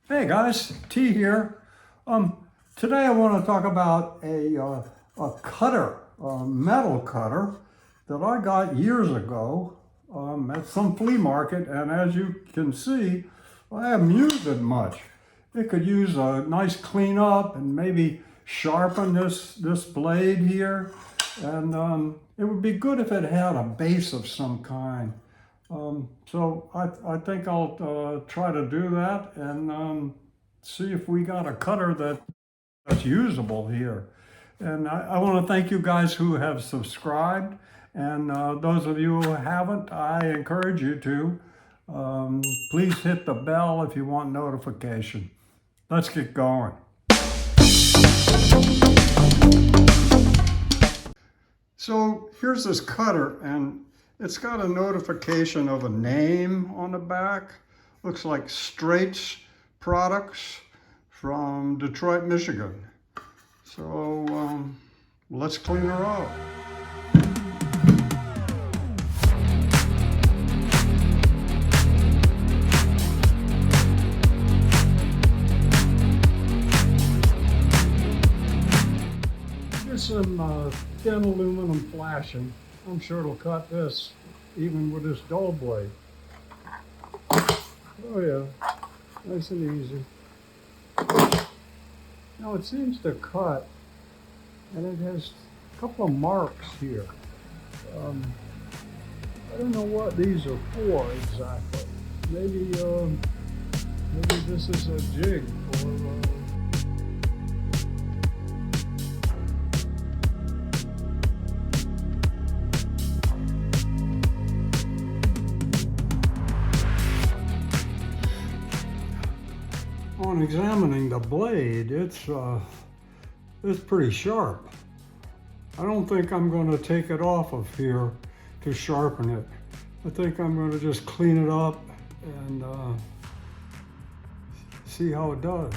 Hey guys, T here. Today I want to talk about a cutter, a metal cutter that I got years ago at some flea market, and as you can see, I haven't used it much. It could use a nice cleanup and maybe sharpen this blade here, and it would be good if it had a base of some kind. So I think I'll try to do that and see if we got a cutter that's usable here. And I want to thank you guys who have subscribed. And those of you who haven't, I encourage you to. Please hit the bell if you want notification. Let's get going. So here's this cutter, and it's got a notification of a name on the back. Looks like Straits Products from Detroit, Michigan. So let's clean her out. Here's some thin aluminum flashing. I'm sure it'll cut this even with this dull blade. Oh yeah, nice and easy. Now it seems to cut, and it has a couple of marks here. I don't know what these are for exactly. Maybe this is a jig for. On examining the blade, it's pretty sharp. I don't think I'm going to take it off of here to sharpen it. I think I'm going to just clean it up and see how it does.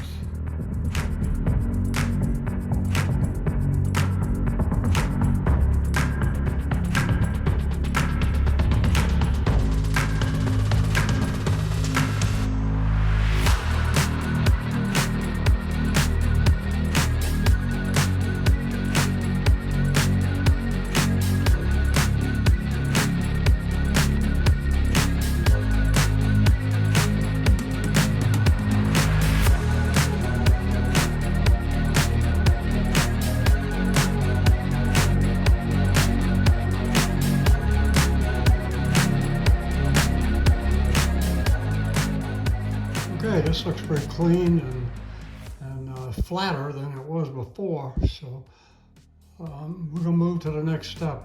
Okay, this looks pretty clean and flatter than it was before, so we're going to move to the next step.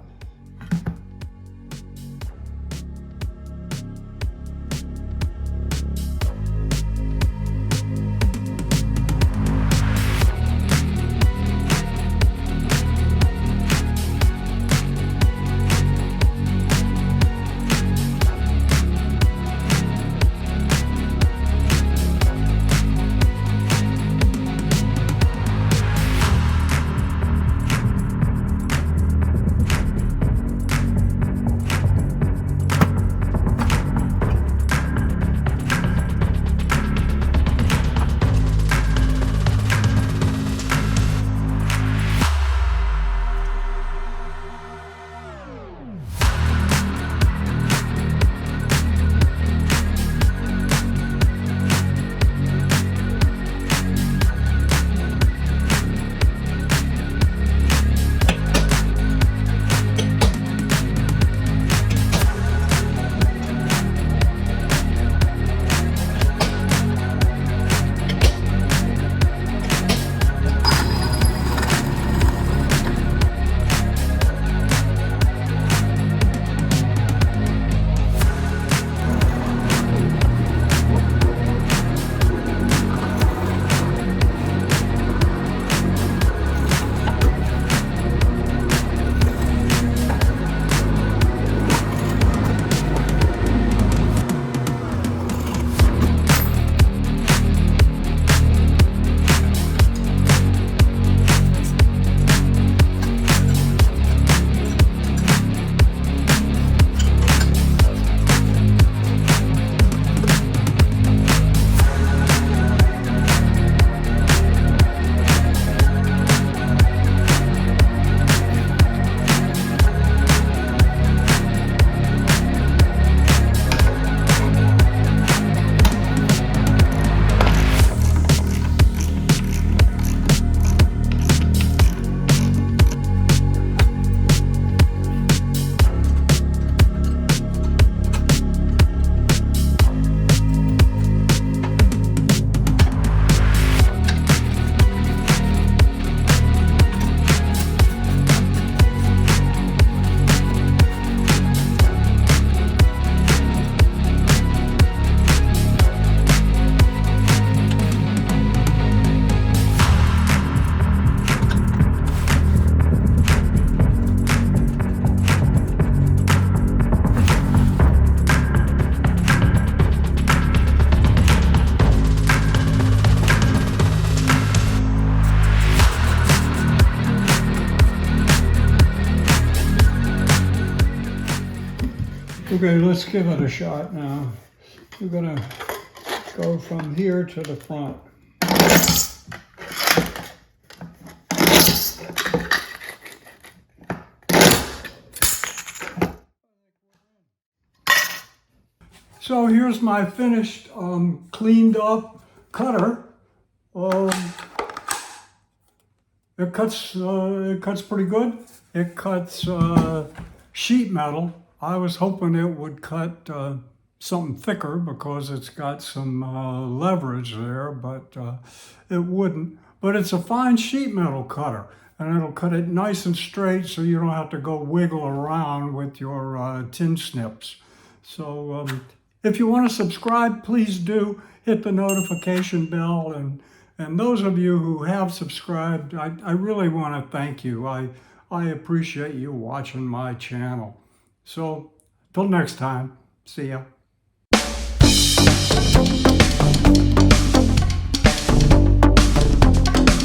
Okay, let's give it a shot now. We're gonna go from here to the front. So here's my finished, cleaned up cutter. It cuts pretty good. It cuts sheet metal. I was hoping it would cut something thicker because it's got some leverage there, but it wouldn't. But it's a fine sheet metal cutter, and it'll cut it nice and straight so you don't have to go wiggle around with your tin snips. So if you want to subscribe, please do. Hit the notification bell, and those of you who have subscribed, I really want to thank you. I appreciate you watching my channel. So, till next time, see ya.